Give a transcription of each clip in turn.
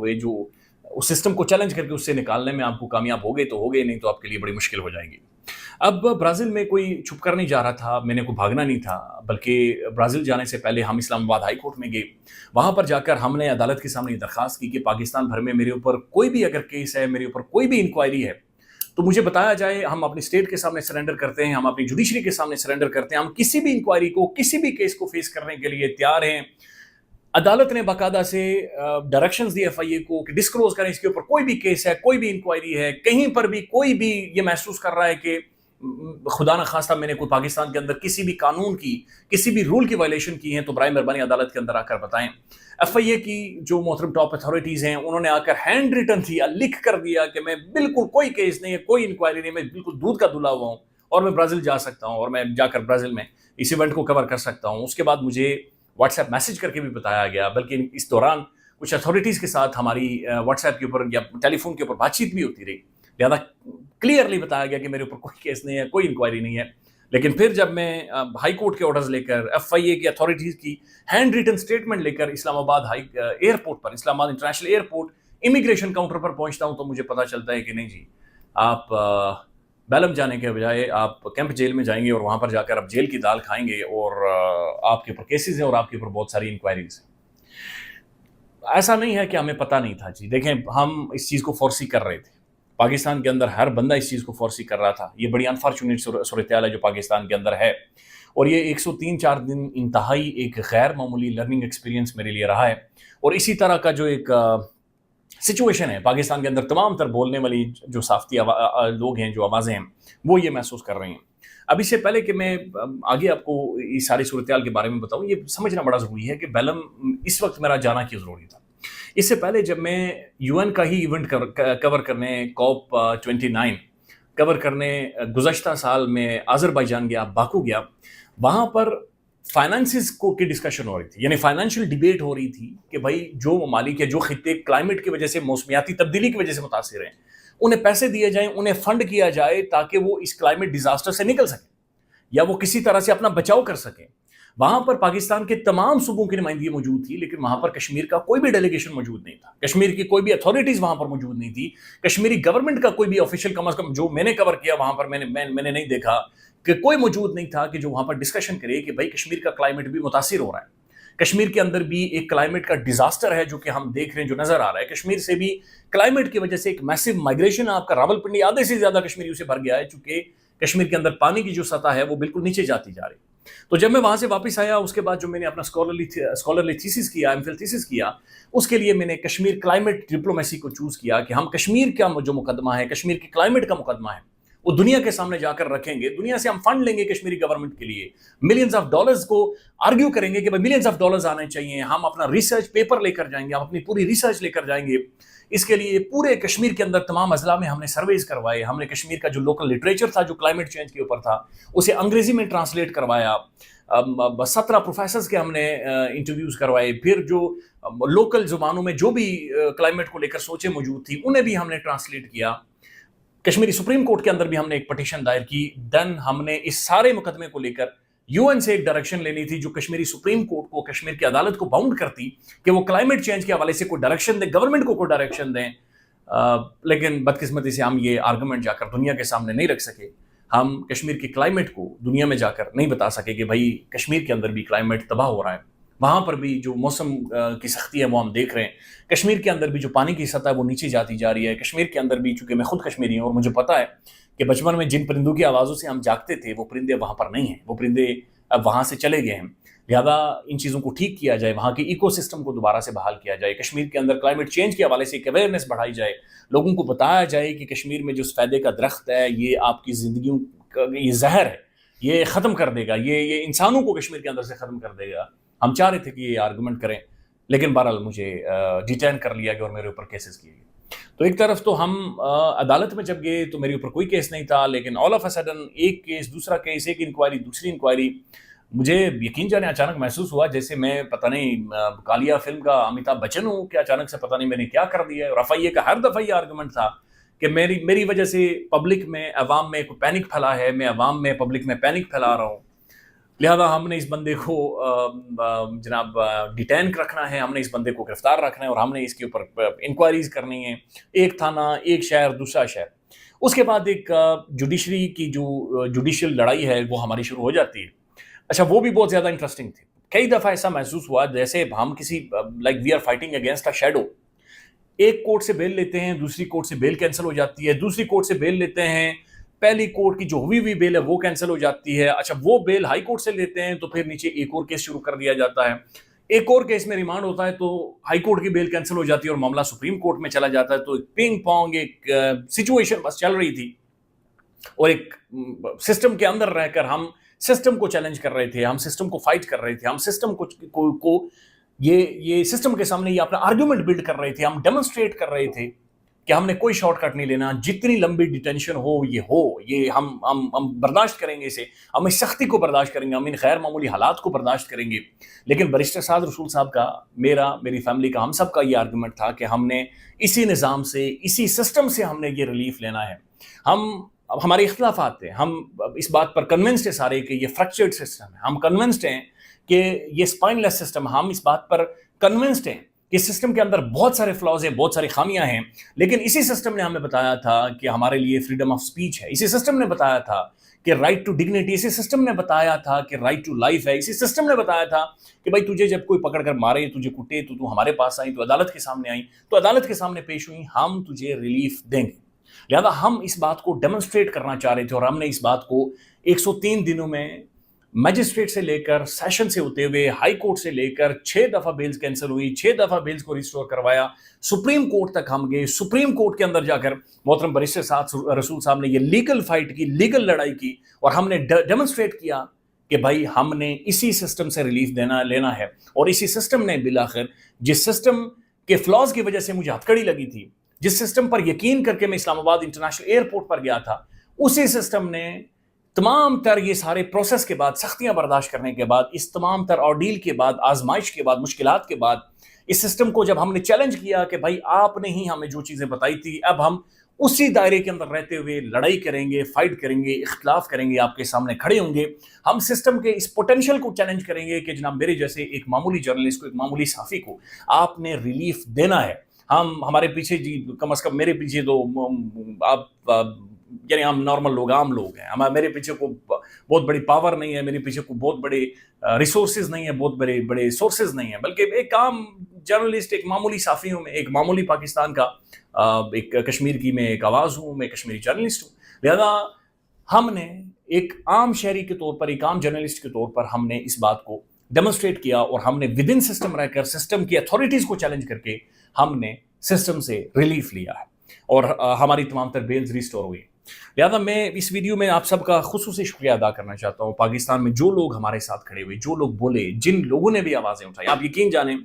हुए जो उस सिस्टम को चैलेंज करके उससे निकालने में आपको कामयाब हो गए तो हो गए, नहीं तो आपके लिए बड़ी मुश्किल हो जाएगी। अब ब्राज़ील में कोई छुप कर नहीं जा रहा था, मैंने कोई भागना नहीं था, बल्कि ब्राज़ील जाने से पहले हम इस्लामाबाद हाई कोर्ट में गए। वहाँ पर जाकर हमने अदालत के सामने दरख्वास्त की कि पाकिस्तान भर में मेरे ऊपर कोई भी अगर केस है, मेरे ऊपर कोई भी इंक्वायरी है, तो मुझे बताया जाए। हम अपनी स्टेट के सामने सरेंडर करते हैं, हम अपनी जुडिशरी के सामने सरेंडर करते हैं, हम किसी भी इंक्वायरी को, किसी भी केस को फेस करने के लिए तैयार हैं। अदालत ने बाकायदा से डायरेक्शंस दिए एफआईए को कि डिस्क्लोज करें इसके ऊपर कोई भी केस है, कोई भी इंक्वायरी है, कहीं पर भी कोई भी ये महसूस कर रहा है कि खुदा न खास्ता मैंने कोई पाकिस्तान के अंदर किसी भी कानून की, किसी भी रूल की वायलेशन की है, तो बराए मेहरबानी अदालत के अंदर आकर बताएं। एफआईए की जो मोहतरम टॉप अथॉरिटीज़ हैं, उन्होंने आकर हैंड रिटन दिया, लिख कर दिया कि मैं बिल्कुल कोई केस नहीं है, कोई इंक्वायरी नहीं, मैं बिल्कुल दूध का धुला हुआ हूँ और मैं ब्राज़ील जा सकता हूँ और मैं जाकर ब्राज़ील में इस इवेंट को कवर कर सकता हूँ। उसके बाद मुझे व्हाट्सएप मैसेज करके भी बताया गया, बल्कि इस दौरान कुछ अथॉरिटीज़ के साथ हमारी व्हाट्सएप के ऊपर या टेलीफोन के ऊपर बातचीत भी होती रही, लिहाजा क्लियरली बताया गया कि मेरे ऊपर कोई केस नहीं है, कोई इंक्वायरी नहीं है। लेकिन फिर जब मैं हाई कोर्ट के ऑर्डर्स लेकर, एफआईए की अथॉरिटीज़ की हैंड रिटन स्टेटमेंट लेकर इस्लामाबाद एयरपोर्ट पर, Islamabad international airport immigration counter पर पहुंचता हूं, तो मुझे पता चलता है कि नहीं जी, आप बेलम जाने के बजाय आप कैंप जेल में जाएंगे और वहां पर जाकर आप जेल की दाल खाएंगे और आपके ऊपर केसेस हैं और आपके ऊपर बहुत सारी इंक्वायरीज हैं। ऐसा नहीं है कि हमें पता नहीं था जी। देखें, हम इस चीज़ को फोर्सी कर रहे थे, पाकिस्तान के अंदर हर बंदा इस चीज़ को फोर्सी कर रहा था। ये बड़ी अनफॉर्चुनेट सूरत-ए-हाल है जो पाकिस्तान के अंदर है, और ये 103-4 दिन इंतहाई एक गैर मामूली लर्निंग एक्सपीरियंस मेरे लिए रहा है। और इसी तरह का जो एक सिचुएशन है पाकिस्तान के अंदर, तमाम तर बोलने वाली जो साफ्ती लोग हैं, जो आवाज़ें हैं, वो ये महसूस कर रही हैं। अब इससे पहले कि मैं आगे आपको इस सारी सूरत-ए-हाल के बारे में बताऊँ, ये समझना बड़ा ज़रूरी है कि बेलम इस वक्त मेरा जाना क्यों ज़रूरी था। इससे पहले जब मैं यूएन का ही इवेंट कवर करने, COP 29 कवर करने गुज़श्ता साल में आज़रबाईजान गया, बाकू गया, वहाँ पर फाइनेंसिस को की डिस्कशन हो रही थी, यानी फाइनेंशियल डिबेट हो रही थी कि भाई जो ममालिक या जो खित्ते क्लाइमेट की वजह से, मौसमियाती तब्दीली की वजह से मुतासिर हैं, उन्हें पैसे दिए जाएं, उन्हें फंड किया जाए ताकि वो इस क्लाइमेट डिजास्टर से निकल सकें या वो किसी तरह से अपना बचाव कर सकें। वहां पर पाकिस्तान के तमाम सूबों की नुमाइंदगी मौजूद थी, लेकिन वहां पर कश्मीर का कोई भी डेलीगेशन मौजूद नहीं था, कश्मीर की कोई भी अथॉरिटीज वहां पर मौजूद नहीं थी, कश्मीरी गवर्नमेंट का कोई भी ऑफिशियल, कम अज कम जो मैंने कवर किया वहां पर मैंने नहीं देखा कि कोई मौजूद नहीं था कि जो वहां पर डिस्कशन करे कि भाई कश्मीर का क्लाइमेट भी मुतासिर हो रहा है, कश्मीर के अंदर भी एक क्लाइमेट का डिजास्टर है जो कि हम देख रहे हैं, जो नजर आ रहा है। कश्मीर से भी क्लाइमेट की वजह से एक मैसिव माइग्रेशन, आपका रावलपिंडी आधे से ज्यादा कश्मीरियों से भर गया है, चूंकि कश्मीर के अंदर पानी की जो सतह है वो बिल्कुल नीचे जाती जा रही। तो जब मैं वहां से वापस आया, उसके बाद जो मैंने अपना स्कॉलरली थीसिस किया, एमफिल थीसिस किया, उसके लिए मैंने कश्मीर क्लाइमेट डिप्लोमेसी को चूज किया कि हम कश्मीर का जो मुकदमा है, कश्मीर के क्लाइमेट का मुकदमा है, वो दुनिया के सामने जाकर रखेंगे। दुनिया से हम फंड लेंगे कश्मीरी गवर्नमेंट के लिए, मिलियंस ऑफ डॉलर्स को आर्ग्यू करेंगे कि भाई मिलियंस ऑफ डॉलर्स आने चाहिए, हम अपना रिसर्च पेपर लेकर जाएंगे, हम अपनी पूरी रिसर्च लेकर जाएंगे। इसके लिए पूरे कश्मीर के अंदर तमाम अजला में हमने सर्वेज करवाए, हमने कश्मीर का जो लोकल लिटरेचर था जो क्लाइमेट चेंज के ऊपर था उसे अंग्रेजी में ट्रांसलेट करवाया, 17 प्रोफेसर्स के हमने इंटरव्यूज करवाए, फिर जो लोकल जुबानों में जो भी क्लाइमेट को लेकर सोचें मौजूद थी उन्हें भी हमने ट्रांसलेट किया। कश्मीरी सुप्रीम कोर्ट के अंदर भी हमने एक पटिशन दायर की। देन हमने इस सारे मुकदमे को लेकर यूएन से एक डायरेक्शन लेनी थी जो कश्मीरी सुप्रीम कोर्ट को, कश्मीर की अदालत को बाउंड करती कि वो क्लाइमेट चेंज के हवाले से कोई डायरेक्शन दें, गवर्नमेंट को कोई डायरेक्शन दें। लेकिन बदकिस्मती से हम ये आर्गूमेंट जाकर दुनिया के सामने नहीं रख सके। हम कश्मीर की क्लाइमेट को दुनिया में जाकर नहीं बता सके कि भाई कश्मीर के अंदर भी क्लाइमेट तबाह हो रहा है, वहाँ पर भी जो मौसम की सख्ती है वो हम देख रहे हैं, कश्मीर के अंदर भी जो पानी की सतह है वो नीचे जाती जा रही है। कश्मीर के अंदर भी, चूंकि मैं खुद कश्मीरी हूँ और मुझे पता है कि बचपन में जिन परिंदों की आवाज़ों से हम जागते थे वो परिंदे वहाँ पर नहीं हैं, वो परिंदे अब वहाँ से चले गए हैं। लिहाजा इन चीज़ों को ठीक किया जाए, वहाँ के इकोसिस्टम को दोबारा से बहाल किया जाए, कश्मीर के अंदर क्लाइमेट चेंज के हवाले से एक अवेयरनेस बढ़ाई जाए, लोगों को बताया जाए कि कश्मीर में जो सफ़ेदे का दरख्त है ये आपकी ज़िंदगी का ये जहर है, ये ख़त्म कर देगा, ये इंसानों को कश्मीर के अंदर से ख़त्म कर देगा। हम चाह रहे थे कि ये आर्गूमेंट करें, लेकिन बहरहाल मुझे डिटेन कर लिया गया और मेरे ऊपर केसेस किए गए। तो एक तरफ तो हम अदालत में जब गए तो मेरे ऊपर कोई केस नहीं था, लेकिन ऑल ऑफ अ सडन एक केस, दूसरा केस, एक इंक्वायरी, दूसरी इंक्वायरी। मुझे यकीन जाने अचानक महसूस हुआ जैसे मैं पता नहीं कालिया फिल्म का अमिताभ बच्चन हूँ कि अचानक से पता नहीं मैंने क्या कर दिया है। रफ़ाइये का हर दफ़ा ये आर्गूमेंट था कि मेरी वजह से पब्लिक में, अवाम में कोई पैनिक फैला है, मैं अवाम में, पब्लिक में पैनिक फैला रहा हूँ। लिहाजा हमने इस बंदे को जनाब डिटेन रखना है, हमने इस बंदे को गिरफ्तार रखना है और हमने इसके ऊपर इंक्वायरीज करनी है, एक थाना, एक शहर, दूसरा शहर। उसके बाद एक जुडिशरी की जो जुडिशियल लड़ाई है वो हमारी शुरू हो जाती है। अच्छा, वो भी बहुत ज़्यादा इंटरेस्टिंग थी। कई दफ़ा ऐसा महसूस हुआ जैसे हम किसी like we are fighting against a shadow. एक कोर्ट से बेल लेते हैं, दूसरी कोर्ट से बेल कैंसिल हो जाती है, दूसरी कोर्ट से बेल लेते हैं, पहली कोर्ट की जो हुई बेल है वो कैंसिल हो जाती है। अच्छा, वो बेल हाई कोर्ट से लेते हैं तो फिर नीचे एक और केस शुरू कर दिया जाता है, एक और केस में रिमांड होता है तो हाई कोर्ट की बेल कैंसिल हो जाती है और मामला सुप्रीम कोर्ट में चला जाता है। तो एक पिंग पोंग एक सिचुएशन बस चल रही थी और एक सिस्टम के अंदर रहकर हम सिस्टम को चैलेंज कर रहे थे, हम सिस्टम को फाइट कर रहे थे, हम सिस्टम को ये सिस्टम के सामने ये अपना आर्गुमेंट बिल्ड कर रहे थे, हम डेमोन्स्ट्रेट कर रहे थे कि हमने कोई शॉर्टकट नहीं लेना, जितनी लंबी डिटेंशन हो ये हम बर्दाश्त करेंगे, इसे हम इस सख्ती को बर्दाश्त करेंगे, हम इन गैर मामूली हालात को बर्दाश्त करेंगे। लेकिन बैरिस्टर साद रसूल साहब का, मेरी फैमिली का, हम सब का ये आर्गुमेंट था कि हमने इसी निज़ाम से, इसी सिस्टम से हमने ये रिलीफ लेना है। अब हमारे इख्तलाफात थे, हम इस बात पर कन्विंस्ड है सारे कि ये फ्रैक्चर्ड सिस्टम है, हम कन्विंस्ड हैं कि ये स्पाइनलेस सिस्टम, हम इस बात पर कन्विंस्ड हैं कि सिस्टम के अंदर बहुत सारे फ्लॉज हैं, बहुत सारी खामियां हैं। लेकिन इसी सिस्टम ने हमें बताया था कि हमारे लिए फ्रीडम ऑफ स्पीच है, इसी सिस्टम ने बताया था कि राइट टू डिग्निटी, इसी सिस्टम ने बताया था कि राइट टू लाइफ है, इसी सिस्टम ने बताया था कि भाई तुझे जब कोई पकड़ कर मारे, तुझे कुटे, तो तू हमारे पास आई, तो अदालत के सामने आई, तो अदालत के सामने पेश हुई, हम तुझे रिलीफ देंगे। लिहाजा हम इस बात को डेमोन्स्ट्रेट करना चाह रहे थे और हमने इस बात को 103 दिनों में मैजिस्ट्रेट से लेकर, सेशन से होते हुए, हाई कोर्ट से लेकर 6 दफ़ा बेल्स कैंसिल हुई, 6 दफ़ा बेल्स को रिस्टोर करवाया, सुप्रीम कोर्ट तक हम गए। सुप्रीम कोर्ट के अंदर जाकर मोहतरम बैरिस्टर साद रसूल साहब ने ये लीगल फाइट की, लीगल लड़ाई की और हमने डेमोन्स्ट्रेट किया कि भाई हमने इसी सिस्टम से रिलीफ लेना है। और इसी सिस्टम ने बिलाखिर, जिस सिस्टम के फ्लॉज की वजह से मुझे हथकड़ी लगी थी, जिस सिस्टम पर यकीन करके मैं इस्लामाबाद इंटरनेशनल एयरपोर्ट पर गया था, उसी सिस्टम ने तमाम तर ये सारे प्रोसेस के बाद, सख्तियां बर्दाश्त करने के बाद, इस तमाम तर ऑर्डील के बाद, आजमाइश के बाद, मुश्किलात के बाद, इस सिस्टम को जब हमने चैलेंज किया कि भाई आपने ही हमें जो चीज़ें बताई थी, अब हम उसी दायरे के अंदर रहते हुए लड़ाई करेंगे, फाइट करेंगे, इख्तलाफ करेंगे, आपके सामने खड़े होंगे, हम सिस्टम के इस पोटेंशियल को चैलेंज करेंगे कि जनाब मेरे जैसे एक मामूली जर्नलिस्ट को, एक मामूली साफ़ी को आपने रिलीफ देना है। हमारे पीछे जी, कम अज़ कम मेरे पीछे तो आप यानी हम नॉर्मल लोग, आम लोग हैं, मेरे पीछे को बहुत बड़ी पावर नहीं है, मेरे पीछे को बहुत बड़े रिसोर्सेज नहीं है, बहुत बड़े बड़े सोर्सेज नहीं है, बल्कि एक आम जर्नलिस्ट, एक मामूली साफ़ी हूँ मैं, एक मामूली पाकिस्तान का एक कश्मीर की मैं एक आवाज़ हूँ, मैं कश्मीरी जर्नलिस्ट हूँ। लिहाजा हमने एक आम शहरी के तौर पर, एक आम जर्नलिस्ट के तौर पर हमने इस बात को डेमोन्स्ट्रेट किया और हमने विद इन सिस्टम रहकर, सिस्टम की अथॉरिटीज़ को चैलेंज करके हमने सिस्टम से रिलीफ लिया है और हमारी तमाम तर बेल्स रिस्टोर हुई। लिहाजा मैं इस वीडियो में आप सबका खुसूसी शुक्रिया अदा करना चाहता हूँ। पाकिस्तान में जो लोग हमारे साथ खड़े हुए, जो लोग बोले, जिन लोगों ने भी आवाज़ें उठाई, आप यकीन जाने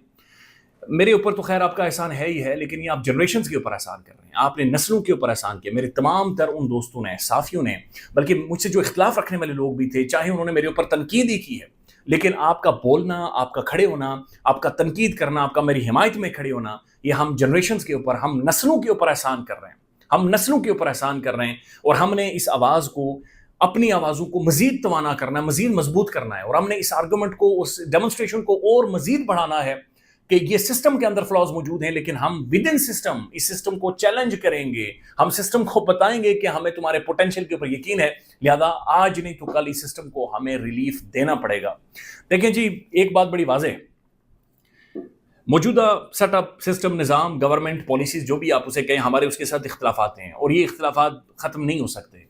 मेरे ऊपर तो खैर आपका एहसान है ही है, लेकिन ये आप जनरेशंस के ऊपर एहसान कर रहे हैं, आपने नस्लों के ऊपर एहसान किया। मेरे तमाम तर उन दोस्तों ने, साथियों ने, बल्कि मुझसे जो इख्तलाफ रखने वाले लोग भी थे, चाहे उन्होंने मेरे ऊपर तनकीद ही की है, लेकिन आपका बोलना, आपका खड़े होना, आपका तनकीद करना, आपका मेरी हिमायत में खड़े होना, ये हम जनरेशंस के ऊपर, हम नस्लों के ऊपर एहसान कर रहे हैं, हम नस्लों के ऊपर एहसान कर रहे हैं। और हमने इस आवाज़ को, अपनी आवाज़ों को मज़ीद तवाना करना है, मज़ीद मजबूत करना है और हमने इस आर्गूमेंट को, उस डेमोन्स्ट्रेशन को और मज़ीद बढ़ाना है कि ये सिस्टम के अंदर फ्लॉज मौजूद हैं, लेकिन हम विद इन सिस्टम इस सिस्टम को चैलेंज करेंगे, हम सिस्टम को बताएंगे कि हमें तुम्हारे पोटेंशियल के ऊपर यकीन है, लिहाजा आज नहीं तो कल इस सिस्टम को हमें रिलीफ देना पड़ेगा। देखें जी, एक बात बड़ी वाज़ेह है, मौजूदा सेटअप, सिस्टम, निज़ाम, गवर्नमेंट, पॉलिसीज़, जो भी आप उसे कहें, हमारे उसके साथ इख्तलाफात हैं और ये इख्तलाफात ख़त्म नहीं हो सकते।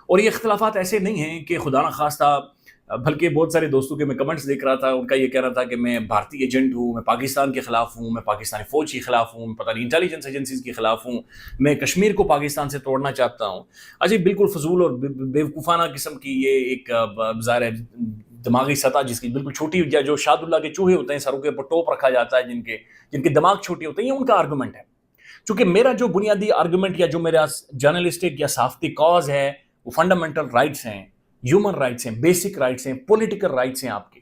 और ये इख्तलाफात ऐसे नहीं हैं कि खुदा न खास्ता, बल्कि बहुत सारे दोस्तों के मैं कमेंट्स देख रहा था, उनका ये कह रहा था कि मैं भारतीय एजेंट हूँ, मैं पाकिस्तान के ख़िलाफ़ हूँ, मैं पाकिस्तानी फ़ौज के ख़िलाफ़ हूँ, पता नहीं इंटेलिजेंस एजेंसीज़ के ख़िलाफ़ हूँ, मैं कश्मीर को पाकिस्तान से तोड़ना चाहता हूँ। अच्छा, बिल्कुल फजूल और बेवकूफ़ाना किस्म की ये एक ज़ाहिर है दिमागी सतह जिसकी बिल्कुल छोटी, जो शादुल्ला के चूहे होते हैं, सरों के ऊपर टोप रखा जाता है, जिनके दिमाग छोटे होते हैं, ये उनका आर्गूमेंट है। चूँकि मेरा जो बुनियादी आर्गूमेंट या जो मेरा जर्नलिस्टिक या सहाफ़ती कॉज है, वो फंडामेंटल राइट्स हैं, ह्यूमन राइट्स हैं, बेसिक राइट्स हैं, पॉलिटिकल राइट्स हैं आपके।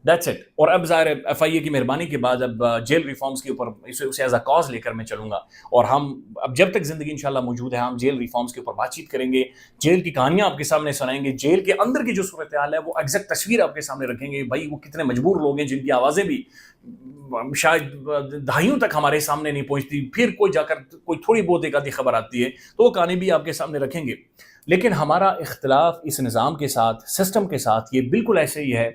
That's it. और अब ज़ाहिर है FIA की मेहरबानी के बाद अब जेल रिफॉर्म्स के ऊपर उसे एज अ कॉज लेकर मैं चलूँगा, और हम अब जब तक ज़िंदगी इंशाल्लाह मौजूद है हम जेल रिफॉर्म्स के ऊपर बातचीत करेंगे, जेल की कहानियाँ आपके सामने सुनाएंगे, जेल के अंदर की जो सूरत हाल है वो एग्जैक्ट तस्वीर आपके सामने रखेंगे। भाई वो कितने मजबूर लोग हैं जिनकी आवाज़ें भी शायद दहाइयों तक हमारे सामने नहीं पहुँचती, फिर कोई जाकर कोई थोड़ी बहुत एक आधी खबर आती है तो वो कहानी भी आपके सामने रखेंगे। लेकिन हमारा इख्तलाफ इस निज़ाम के साथ, सिस्टम के साथ, ये बिल्कुल ऐसे ही है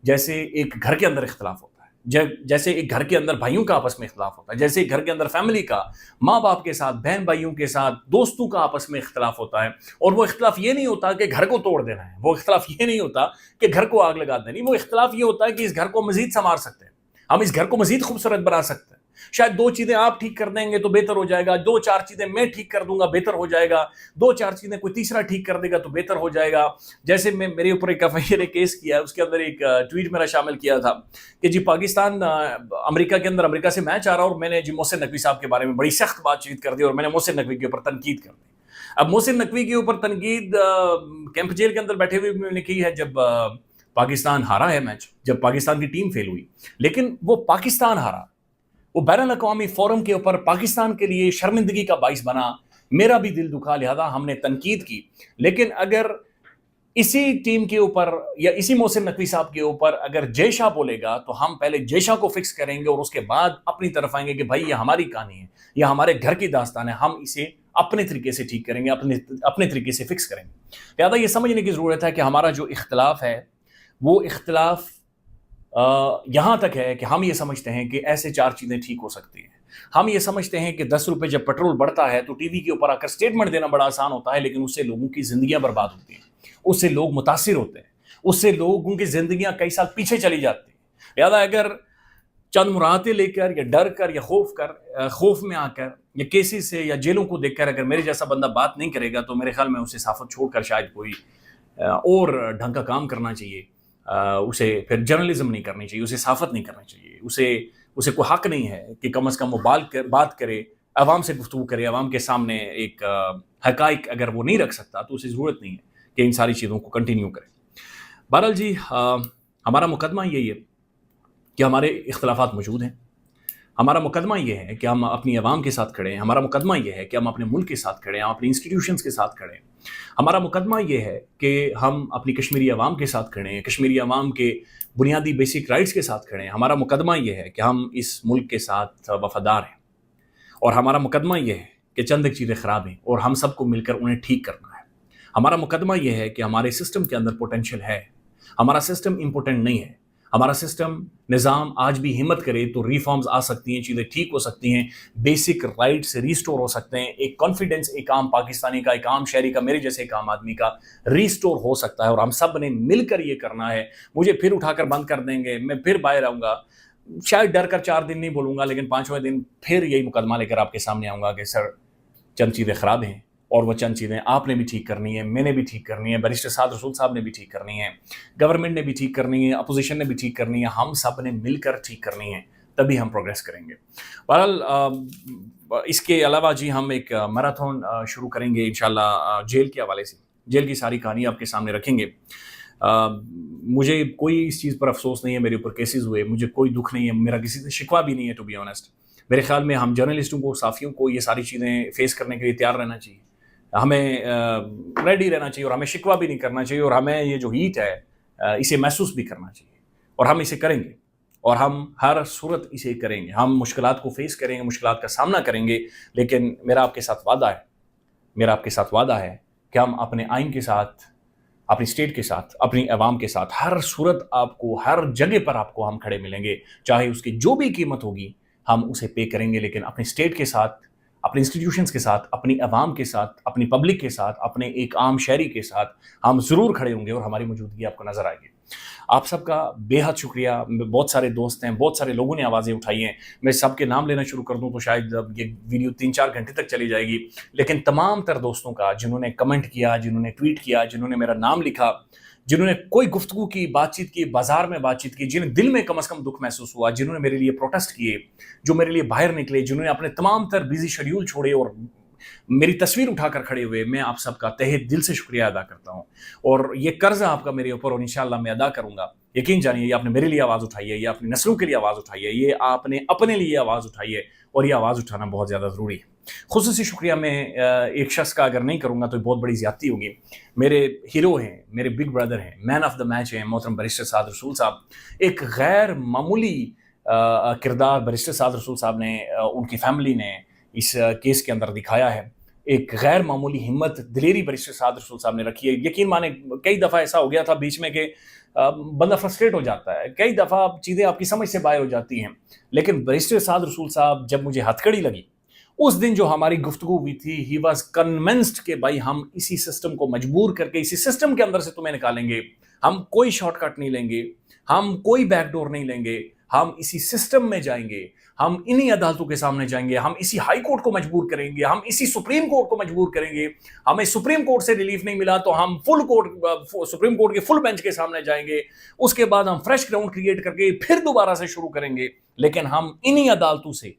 जैसे एक घर के अंदर इख्तलाफ होता है, जैसे एक घर के अंदर भाइयों का आपस में इख्तलाफ होता है, जैसे एक घर के अंदर फैमिली का, माँ बाप के साथ, बहन भाइयों के साथ, दोस्तों का आपस में इख्तलाफ होता है। और वो इख्तलाफ ये नहीं होता कि घर को तोड़ देना है, वो इख्तलाफ ये नहीं होता कि घर को आग लगा देनी, वो इख्तलाफ ये होता है कि इस घर को मजीद संवार सकते हैं, हम इस घर को मजीद खूबसूरत बना सकते हैं। शायद 2 चीजें आप ठीक कर देंगे तो बेहतर हो जाएगा, 2-4 चीजें मैं ठीक कर दूंगा बेहतर हो जाएगा, 2-4 चीजें कोई तीसरा ठीक कर देगा तो बेहतर हो जाएगा। जैसे मेरे ऊपर एक FIA ने केस किया, उसके अंदर एक ट्वीट मेरा शामिल किया था कि जी पाकिस्तान अमेरिका के अंदर, अमेरिका से मैच आ रहा और मैंने जी मोहसिन नकवी साहब के बारे में बड़ी सख्त बातचीत कर दी और मैंने मोहसिन नकवी के ऊपर तनकीद कर दी। अब मोहसिन नकवी के ऊपर तनकीद कैंप जेल के अंदर बैठे हुए मैंने की है जब पाकिस्तान हारा है मैच, जब पाकिस्तान की टीम फेल हुई, लेकिन वो पाकिस्तान हारा, वो बैनुल अक़वामी फोरम के ऊपर पाकिस्तान के लिए शर्मिंदगी का बाइस बना, मेरा भी दिल दुखा, लिहाजा हमने तनकीद की। लेकिन अगर इसी टीम के ऊपर या इसी मोहसिन नकवी साहब के ऊपर अगर जय शाह बोलेगा तो हम पहले जय शाह को फिक्स करेंगे और उसके बाद अपनी तरफ आएंगे कि भाई ये हमारी कहानी है, ये हमारे घर की दास्तान है, हम इसे अपने तरीके से ठीक करेंगे, अपने तरीके से फिक्स करेंगे। लिहाजा ये समझने की ज़रूरत है कि हमारा जो इख्तलाफ है वो इख्तलाफ यहाँ तक है कि हम ये समझते हैं कि ऐसे 4 चीज़ें ठीक हो सकती हैं। हम ये समझते हैं कि 10 रुपये जब पेट्रोल बढ़ता है तो टीवी के ऊपर आकर स्टेटमेंट देना बड़ा आसान होता है, लेकिन उससे लोगों की ज़िंदगियाँ बर्बाद होती हैं, उससे लोग मुतासिर होते हैं, उससे लोगों की ज़िंदगियाँ कई साल पीछे चली जाती हैं। लिहाजा अगर चंद मुराहते लेकर या डर कर या खौफ में आकर या केसेस से या जेलों को देखकर अगर मेरे जैसा बंदा बात नहीं करेगा तो मेरे ख्याल में उसे साफत छोड़कर शायद कोई और ढंग का काम करना चाहिए। उसे फिर जर्नलिज्म नहीं करनी चाहिए, उसे साफत नहीं करनी चाहिए, उसे कोई हक नहीं है कि कम से कम वो बात करे, आवाम से गुफ्तगू करे, आवाम के सामने एक हकाइक अगर वो नहीं रख सकता तो उसे ज़रूरत नहीं है कि इन सारी चीज़ों को कंटिन्यू करे। बहरहाल जी हमारा मुकदमा यही है कि हमारे इख्तलाफात मौजूद हैं, हमारा मुकदमा ये है कि हम अपनी आवाम के साथ खड़े हैं, हमारा मुकदमा ये है कि हम अपने मुल्क के साथ खड़े हैं, हम अपने इंस्टीट्यूशंस के साथ खड़े हैं, हमारा मुकदमा ये है कि हम अपनी कश्मीरी आवाम के साथ खड़े हैं, कश्मीरी आवाम के बुनियादी बेसिक राइट्स के साथ खड़े हैं, हमारा मुकदमा ये है कि हम इस मुल्क के साथ वफादार हैं, और हमारा मुकदमा ये है कि चंद एक चीज़ें ख़राब हैं और हम सबको मिलकर उन्हें ठीक करना है। हमारा मुकदमा ये है कि हमारे सिस्टम के अंदर पोटेंशियल है, हमारा सिस्टम इम्पोर्टेंट नहीं है, हमारा सिस्टम निज़ाम आज भी हिम्मत करे तो रिफॉर्म्स आ सकती हैं, चीज़ें ठीक हो सकती हैं, बेसिक राइट्स रिस्टोर हो सकते हैं, एक कॉन्फिडेंस एक आम पाकिस्तानी का, एक आम शहरी का, मेरे जैसे एक आम आदमी का रिस्टोर हो सकता है, और हम सब ने मिलकर ये करना है। मुझे फिर उठाकर बंद कर देंगे, मैं फिर बाहर आऊँगा, शायद डर कर 4 दिन नहीं बोलूँगा, लेकिन 5वें दिन फिर यही मुकदमा लेकर आपके सामने आऊँगा कि सर चंद चीज़ें ख़राब हैं और वो चंद चीज़ें आपने भी ठीक करनी है, मैंने भी ठीक करनी है, बैरिस्टर साद रसूल साहब ने भी ठीक करनी है, गवर्नमेंट ने भी ठीक करनी है, अपोजिशन ने भी ठीक करनी है, हम सब ने मिलकर ठीक करनी है, तभी हम प्रोग्रेस करेंगे। बहरहाल इसके अलावा जी हम एक मैराथन शुरू करेंगे इंशाल्लाह जेल के हवाले से, जेल की सारी कहानी आपके सामने रखेंगे। मुझे कोई इस चीज़ पर अफसोस नहीं है, मेरे ऊपर केसेस हुए, मुझे कोई दुख नहीं है, मेरा किसी से शिकवा भी नहीं है टू बी ऑनेस्ट। मेरे ख्याल में हम जर्नलिस्टों को, साफ़ियों को ये सारी चीज़ें फेस करने के लिए तैयार रहना चाहिए, हमें रेडी रहना चाहिए और हमें शिकवा भी नहीं करना चाहिए, और हमें ये जो हीट है इसे महसूस भी करना चाहिए, और हम इसे करेंगे, और हम हर सूरत इसे करेंगे, हम मुश्किलात को फेस करेंगे, मुश्किलात का सामना करेंगे, लेकिन मेरा आपके साथ वादा है कि हम अपने आइन के साथ, अपनी स्टेट के साथ, अपनी आवाम के साथ हर सूरत आपको, हर जगह पर आपको हम खड़े मिलेंगे, चाहे उसकी जो भी कीमत होगी हम उसे पे करेंगे, लेकिन अपनी स्टेट के साथ, अपने इंस्टीट्यूशंस के साथ, अपनी आवाम के साथ, अपनी पब्लिक के साथ, अपने एक आम शहरी के साथ हम ज़रूर खड़े होंगे और हमारी मौजूदगी आपको नज़र आएगी। आप सबका बेहद शुक्रिया। बहुत सारे दोस्त हैं, बहुत सारे लोगों ने आवाज़ें उठाई हैं, मैं सबके नाम लेना शुरू कर दूं तो शायद अब ये वीडियो 3-4 घंटे तक चली जाएगी, लेकिन तमाम तर दोस्तों का जिन्होंने कमेंट किया, जिन्होंने ट्वीट किया, जिन्होंने मेरा नाम लिखा, जिन्होंने कोई गुफ्तगू की, बातचीत की, बाजार में बातचीत की, जिन्हें दिल में कम से कम दुख महसूस हुआ, जिन्होंने मेरे लिए प्रोटेस्ट किए, जो मेरे लिए बाहर निकले, जिन्होंने अपने तमाम तर बिजी शेड्यूल छोड़े और मेरी तस्वीर उठाकर खड़े हुए, मैं आप सबका तहे दिल से शुक्रिया अदा करता हूँ। और ये कर्ज आपका मेरे ऊपर, और इंशाअल्लाह मैं अदा करूँगा। यकीन जानिए, ये आपने मेरे लिए आवाज़ उठाई है, ये अपनी नस्लों के लिए आवाज़ उठाई है, ये आपने अपने लिए आवाज़ उठाई है, और ये आवाज़ उठाना बहुत ज़्यादा ज़रूरी है। खुसूसी शुक्रिया मैं एक शख्स का अगर नहीं करूँगा तो बहुत बड़ी ज़्यादती होगी। मेरे हीरो हैं, मेरे बिग ब्रदर हैं, मैन ऑफ द मैच हैं मोहतरम बैरिस्टर साद रसूल साहब। एक गैर मामूली किरदार बैरिस्टर साद रसूल साहब ने, उनकी फैमिली ने इस केस के अंदर दिखाया है। एक गैर मामूली हिम्मत, दिलेरी बैरिस्टर साद रसूल साहब ने रखी है। यकीन माने, कई दफ़ा ऐसा हो गया था बीच में कि बंदा फ्रस्ट्रेट हो जाता है, कई दफ़ा चीज़ें आपकी समझ से बाहर हो जाती हैं, लेकिन बैरिस्टर साद रसूल साहब, जब मुझे हथकड़ी लगी उस दिन जो हमारी गुफ्तगू हुई थी, ही वॉज कन्विंस्ड कि भाई हम इसी सिस्टम को मजबूर करके इसी सिस्टम के अंदर से तुम्हें निकालेंगे, हम कोई शॉर्टकट नहीं लेंगे, हम कोई बैकडोर नहीं लेंगे, हम इसी सिस्टम में जाएंगे, हम इन्हीं अदालतों के सामने जाएंगे, हम इसी हाई कोर्ट को मजबूर करेंगे, हम इसी सुप्रीम कोर्ट को मजबूर करेंगे। हमें सुप्रीम कोर्ट से रिलीफ नहीं मिला तो हम सुप्रीम कोर्ट के फुल बेंच के सामने जाएंगे, उसके बाद हम फ्रेश ग्राउंड क्रिएट करके फिर दोबारा से शुरू करेंगे, लेकिन हम इन्हीं अदालतों से